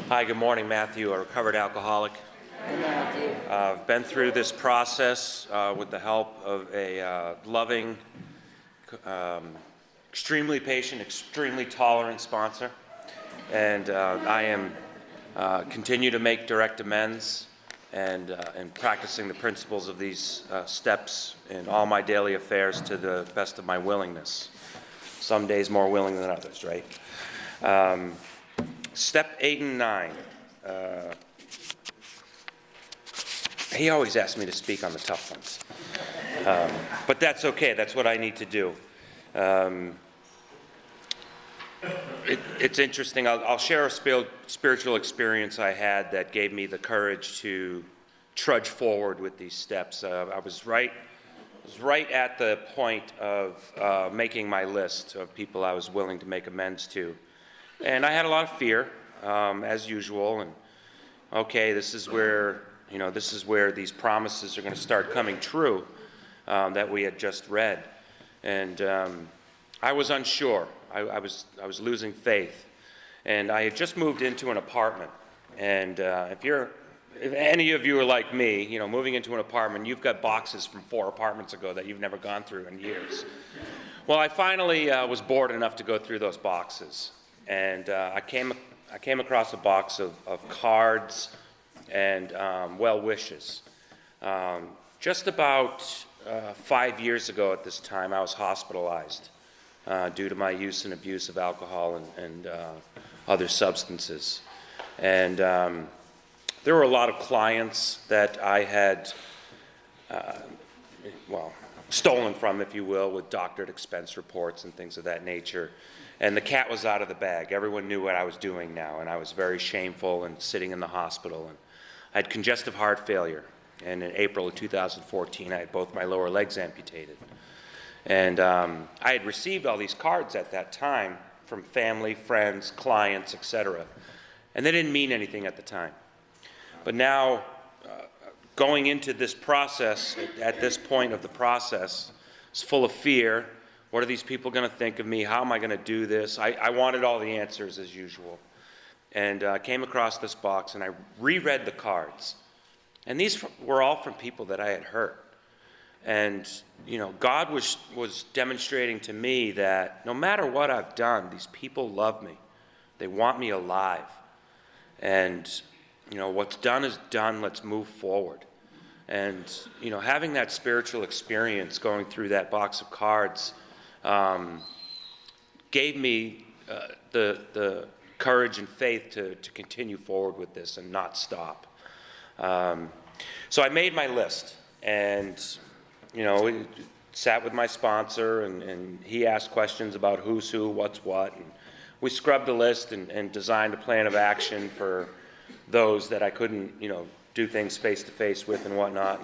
Hi, good morning, Matthew, a recovered alcoholic. Hey, Matthew. I've been through this process with the help of a loving, extremely patient, extremely tolerant sponsor. And I am continue to make direct amends and practicing the principles of these steps in all my daily affairs to the best of my willingness. Some days more willing than others, right? Step 8 and 9. He always asks me to speak on the tough ones. But that's okay. That's what I need to do. It's interesting. I'll share a spiritual experience I had that gave me the courage to trudge forward with these steps. I was right at the point of making my list of people I was willing to make amends to. And I had a lot of fear, as usual, and okay, this is where these promises are going to start coming true that we had just read. And I was unsure. I was losing faith. And I had just moved into an apartment. And if any of you are like me, moving into an apartment, you've got boxes from 4 apartments ago that you've never gone through in years. Well, I finally was bored enough to go through those boxes. And I came across a box of cards and well wishes. Just about 5 years ago at this time, I was hospitalized due to my use and abuse of alcohol and other substances. And there were a lot of clients that I had, stolen from, if you will, with doctored expense reports and things of that nature. And the cat was out of the bag. Everyone knew what I was doing now, and I was very shameful and sitting in the hospital. And I had congestive heart failure, and in April of 2014, I had both my lower legs amputated. And I had received all these cards at that time from family, friends, clients, etc. And they didn't mean anything at the time. But now, going into this process, at this point of the process, is full of fear. What are these people going to think of me? How am I going to do this? I wanted all the answers as usual. And I came across this box and I reread the cards. And these were all from people that I had hurt. And, God was demonstrating to me that no matter what I've done, these people love me. They want me alive. And, what's done is done. Let's move forward. And, having that spiritual experience going through that box of cards gave me the courage and faith to continue forward with this and not stop. So I made my list, and sat with my sponsor, and he asked questions about who's who, what's what, and we scrubbed the list and designed a plan of action for those that I couldn't do things face to face with and whatnot.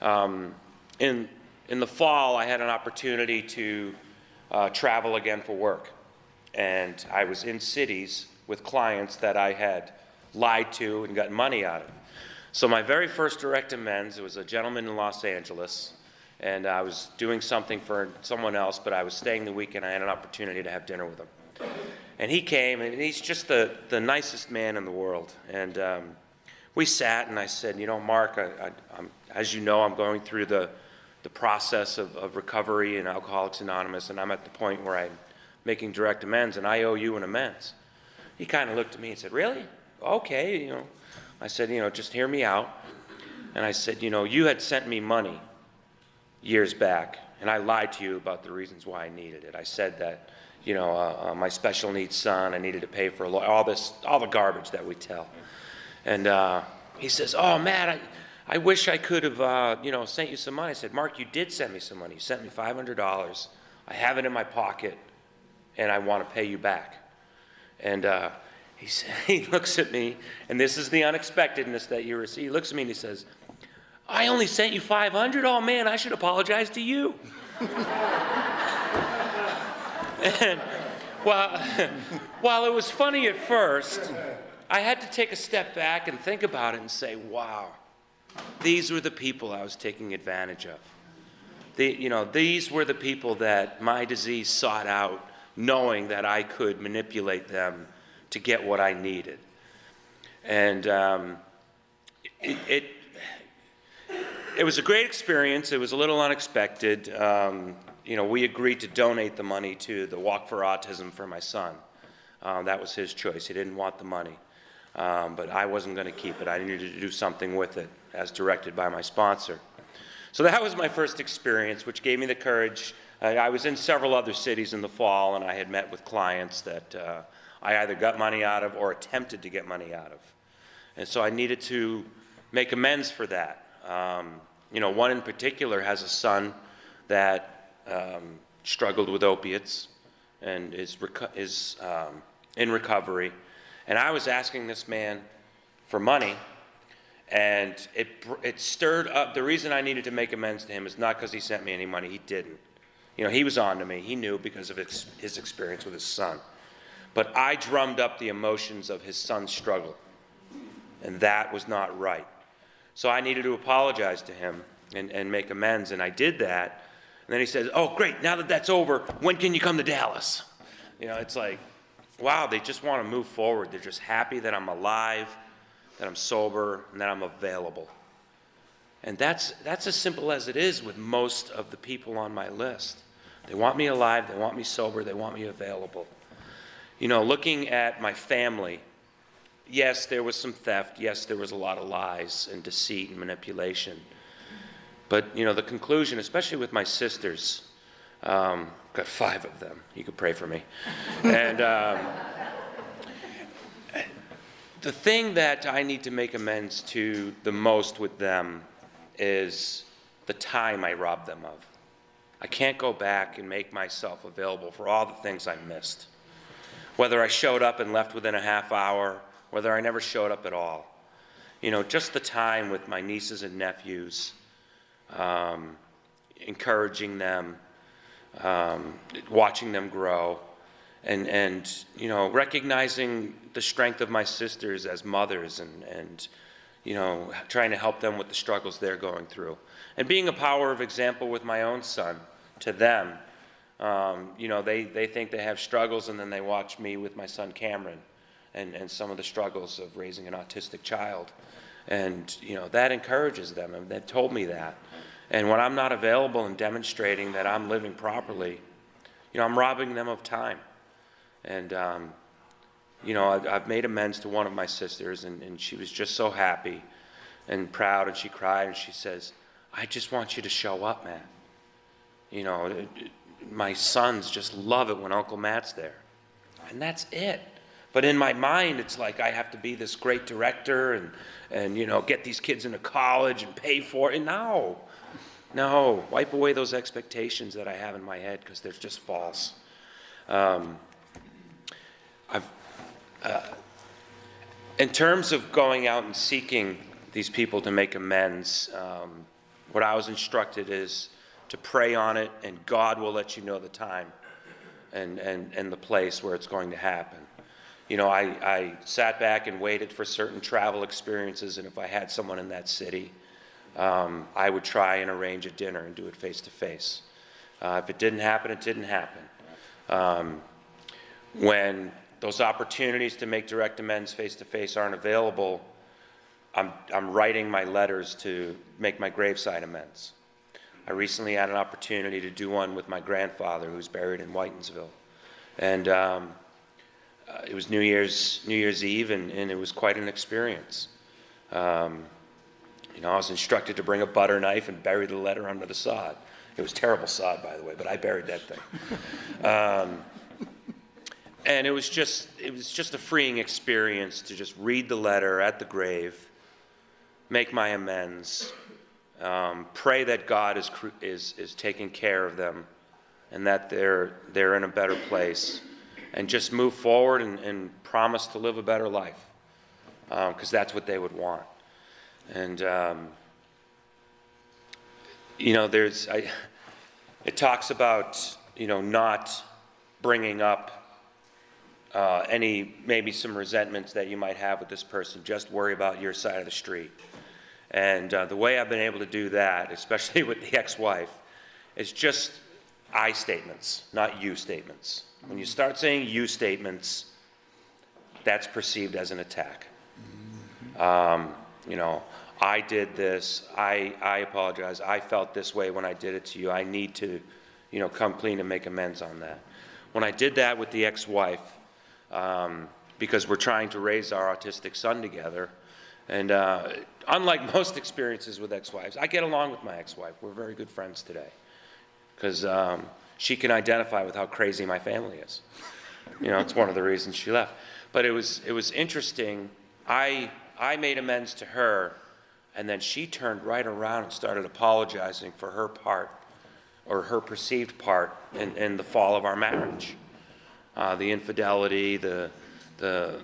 And, in the fall, I had an opportunity to travel again for work. And I was in cities with clients that I had lied to and gotten money out of. So my very first direct amends, it was a gentleman in Los Angeles, and I was doing something for someone else, but I was staying the weekend. I had an opportunity to have dinner with him. And he came, and he's just the nicest man in the world. And we sat, and I said, Mark, I'm, as you know, I'm going through the process of recovery in Alcoholics Anonymous, and I'm at the point where I'm making direct amends, and I owe you an amends. He kind of looked at me and said, really? Okay, I said, just hear me out. And I said, you had sent me money years back, and I lied to you about the reasons why I needed it. I said that, my special needs son, I needed to pay for a lawyer, all the garbage that we tell. And he says, oh, Matt, I wish I could have, sent you some money. I said, Mark, you did send me some money. You sent me $500. I have it in my pocket, and I want to pay you back. And he looks at me, and this is the unexpectedness that you receive. He looks at me and he says, I only sent you $500? Oh, man, I should apologize to you. And while it was funny at first, I had to take a step back and think about it and say, wow, these were the people I was taking advantage of. These were the people that my disease sought out, knowing that I could manipulate them to get what I needed. And it, it, it was a great experience. It was a little unexpected. We agreed to donate the money to the Walk for Autism for my son. That was his choice. He didn't want the money. But I wasn't going to keep it. I needed to do something with it, as directed by my sponsor. So that was my first experience, which gave me the courage. I was in several other cities in the fall, and I had met with clients that I either got money out of or attempted to get money out of. And so I needed to make amends for that. One in particular has a son that struggled with opiates and is in recovery. And I was asking this man for money, and it stirred up. The reason I needed to make amends to him is not because he sent me any money. He didn't. He was on to me. He knew because of his experience with his son. But I drummed up the emotions of his son's struggle, and that was not right. So I needed to apologize to him and make amends, and I did that. And then he says, "Oh, great, now that that's over, when can you come to Dallas?" It's like, wow, they just want to move forward. They're just happy that I'm alive, that I'm sober, and that I'm available. And that's as simple as it is with most of the people on my list. They want me alive, they want me sober, they want me available. Looking at my family, yes, there was some theft. Yes, there was a lot of lies and deceit and manipulation. But, the conclusion, especially with my sisters, I've got 5 of them. You could pray for me. And the thing that I need to make amends to the most with them is the time I robbed them of. I can't go back and make myself available for all the things I missed. Whether I showed up and left within a half hour, whether I never showed up at all. Just the time with my nieces and nephews, encouraging them, watching them grow, and recognizing the strength of my sisters as mothers and trying to help them with the struggles they're going through. And being a power of example with my own son to them. They think they have struggles, and then they watch me with my son Cameron and some of the struggles of raising an autistic child. And, that encourages them, and they've told me that. And when I'm not available and demonstrating that I'm living properly, I'm robbing them of time. And, I've made amends to one of my sisters, and she was just so happy and proud, and she cried, and she says, "I just want you to show up, man. My sons just love it when Uncle Matt's there." And that's it. But in my mind, it's like I have to be this great director and get these kids into college and pay for it. And no, wipe away those expectations that I have in my head, because they're just false. In terms of going out and seeking these people to make amends, what I was instructed is to pray on it, and God will let you know the time and the place where it's going to happen. I sat back and waited for certain travel experiences, and if I had someone in that city, I would try and arrange a dinner and do it face-to-face. If it didn't happen, it didn't happen. When those opportunities to make direct amends face-to-face aren't available, I'm writing my letters to make my graveside amends. I recently had an opportunity to do one with my grandfather, who's buried in Whitensville. And it was New Year's Eve, and it was quite an experience. I was instructed to bring a butter knife and bury the letter under the sod. It was terrible sod, by the way, but I buried that thing. And it was just a freeing experience to just read the letter at the grave, make my amends, pray that God is taking care of them, and that they're in a better place, and just move forward and promise to live a better life, because that's what they would want. And it talks about not bringing up maybe some resentments that you might have with this person. Just worry about your side of the street. And the way I've been able to do that, especially with the ex-wife, is just I statements, not you statements. When you start saying you statements, that's perceived as an attack. You know, I did this, I apologize, I felt this way when I did it to you, I need to, you know, come clean and make amends on that. When I did that with the ex-wife, because we're trying to raise our autistic son together, and unlike most experiences with ex-wives, I get along with my ex-wife. We're very good friends today, because she can identify with how crazy my family is. You know, it's one of the reasons she left. But it was interesting. I made amends to her, and then she turned right around and started apologizing for her part, or her perceived part, in the fall of our marriage. The infidelity, the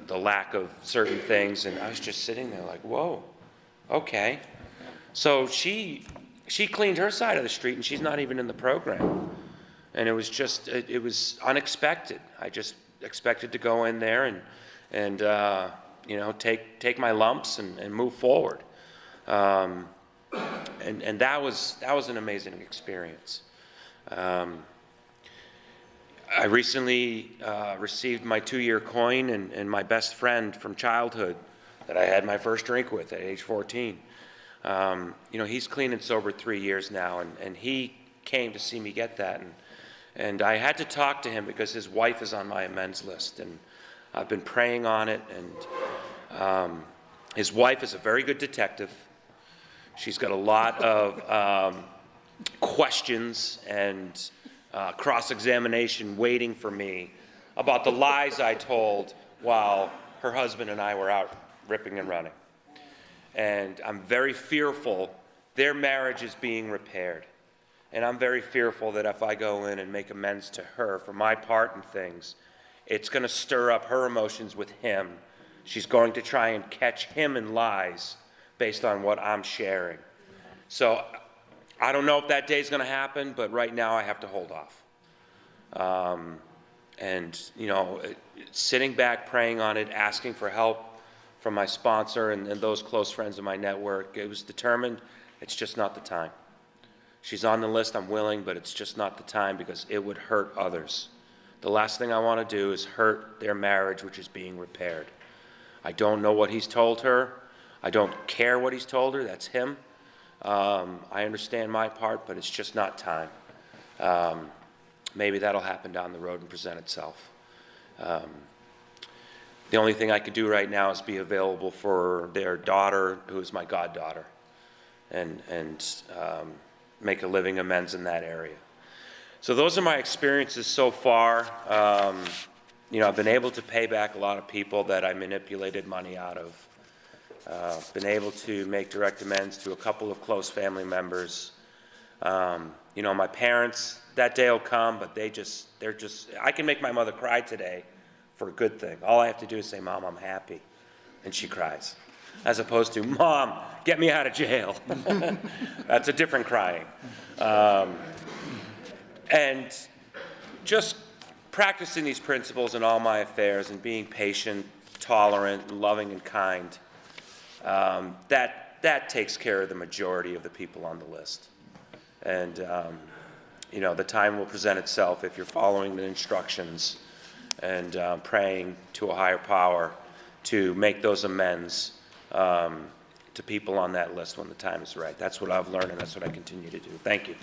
lack of certain things, and I was just sitting there like, whoa, okay. So she cleaned her side of the street, and she's not even in the program. And it was just, it was unexpected. I just expected to go in there and you know, take my lumps and move forward. And that was an amazing experience. I recently received my 2-year coin, and my best friend from childhood that I had my first drink with at age 14. You know, he's clean and sober 3 years now, and he came to see me get that. And I had to talk to him because his wife is on my amends list, and I've been praying on it. And his wife is a very good detective. She's got a lot of questions and cross-examination waiting for me about the lies I told while her husband and I were out ripping and running. And I'm very fearful their marriage is being repaired. And I'm very fearful that if I go in and make amends to her for my part in things, it's going to stir up her emotions with him. She's going to try and catch him in lies based on what I'm sharing. So I don't know if that day's going to happen, but right now I have to hold off. And, you know, sitting back, praying on it, asking for help from my sponsor and those close friends of my network, it was determined it's just not the time. She's on the list, I'm willing, but it's just not the time because it would hurt others. The last thing I want to do is hurt their marriage, which is being repaired. I don't know what he's told her. I don't care what he's told her. That's him. I understand my part, but it's just not time. Maybe that'll happen down the road and present itself. The only thing I can do right now is be available for their daughter, who is my goddaughter, and make a living amends in that area. So those are my experiences so far. You know, I've been able to pay back a lot of people that I manipulated money out of. Been able to make direct amends to a couple of close family members. You know, my parents, that day will come, but they're just, I can make my mother cry today for a good thing. All I have to do is say, Mom, I'm happy. And she cries. As opposed to, Mom, get me out of jail. That's a different crying. And just practicing these principles in all my affairs and being patient, tolerant, and loving and kind, that takes care of the majority of the people on the list. And, you know, the time will present itself if you're following the instructions and praying to a higher power to make those amends to people on that list when the time is right. That's what I've learned, and that's what I continue to do. Thank you.